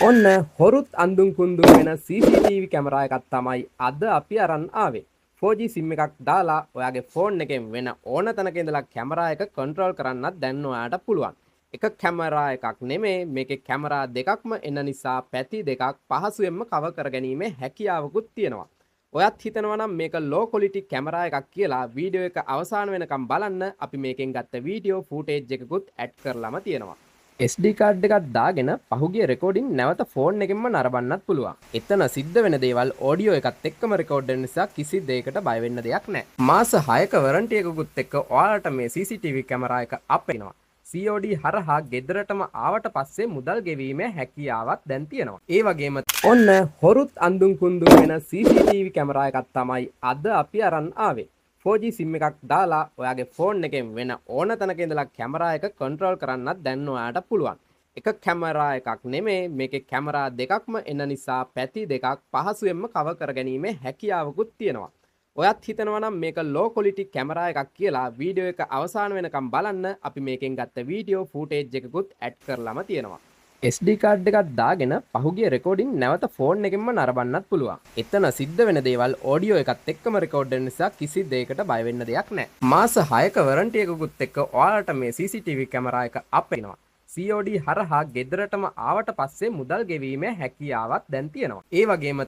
ඔන්න හොරුත් අඳුන් කුඳුන් වෙන CCTV camera එකක් තමයි අද අපි අරන් ආවේ. 4G SIM එකක් දාලා ඔයාගේ ෆෝන් එකෙන් වෙන ඕන තැනක ඉඳලා කැමරා එක කන්ට්‍රෝල් කරන්නත් දැන් ඔයාට පුළුවන්. එක කැමරා එකක් නෙමේ මේකේ කැමරා දෙකක්ම එන නිසා පැති දෙකක් පහසුවෙන්ම කවර් කරගැනීමේ හැකියාවකුත් තියෙනවා. ඔයත් හිතනවා නම් මේක ලෝ ක්වොලිටි කැමරා එකක් කියලා වීඩියෝ එක අවසාන වෙනකම් බලන්න අපි මේකෙන් ගත්ත වීඩියෝ ෆූටේජ් එකකුත් ඇඩ් කරලාම තියෙනවා. SD කාඩ් එකක් දාගෙන පහුගිය රෙකෝඩින් නැවත ෆෝන් එකෙන්ම නරඹන්නත් පුළුවන්. එතන සිද්ධ වෙන දේවල් ඔඩියෝ එකත් එක්කම රෙකෝඩ් වෙන නිසා කිසි දෙයකට බය වෙන්න දෙයක් නැහැ. මාස 6ක වරන්ටි එකකුත් එක්ක ඔයාලට මේ CCTV කැමරා එක අප් වෙනවා. COD හරහා ගෙදරටම ආවට පස්සේ මුදල් ගෙවීමේ හැකියාවක් දැන් තියෙනවා. ඒ වගේම ඔන්න හොරුත් අඳුන් කුඳුන් වෙන CCTV කැමරා එකක් තමයි අද අපි අරන් ආවේ. 4G SIM එකක් දාලා ඔයාගේ ෆෝන් එකෙන් වෙන ඕන තැනක ඉඳලා කැමරා එක කන්ට්‍රෝල් කරන්නත් දැන් ඔයාට පුළුවන්. එක කැමරා එකක් නෙමේ මේකේ කැමරා දෙකක්ම එන නිසා පැති දෙකක් පහසුවෙන්ම කවර් කරගැනීමේ හැකියාවකුත් තියෙනවා. ඔයත් හිතනවා නම් මේක ලෝ ක්වොලිටි කැමරා එකක් කියලා වීඩියෝ එක අවසාන වෙනකම් බලන්න අපි මේකෙන් ගත්ත වීඩියෝ ෆූටේජ් එකකුත් ඇඩ් කරලාම තියෙනවා. SD කාඩ් එකක් දාගෙන පහුගිය රෙකෝඩින් නැවත ෆෝන් එකෙන්ම නරඹන්නත් පුළුවන්. එතන සිද්ධ වෙන දේවල් ඔඩියෝ එකත් එක්කම රෙකෝඩ් වෙන නිසා කිසි දෙයකට බය වෙන්න දෙයක් නැහැ. මාස 6ක වරන්ටි එකකුත් එක්ක ඔයාලට මේ CCTV කැමරා එක අප් වෙනවා. COD හරහා ගෙදරටම ආවට පස්සේ මුදල් ගෙවීමේ හැකියාවක් දැන් තියෙනවා. ඒ වගේම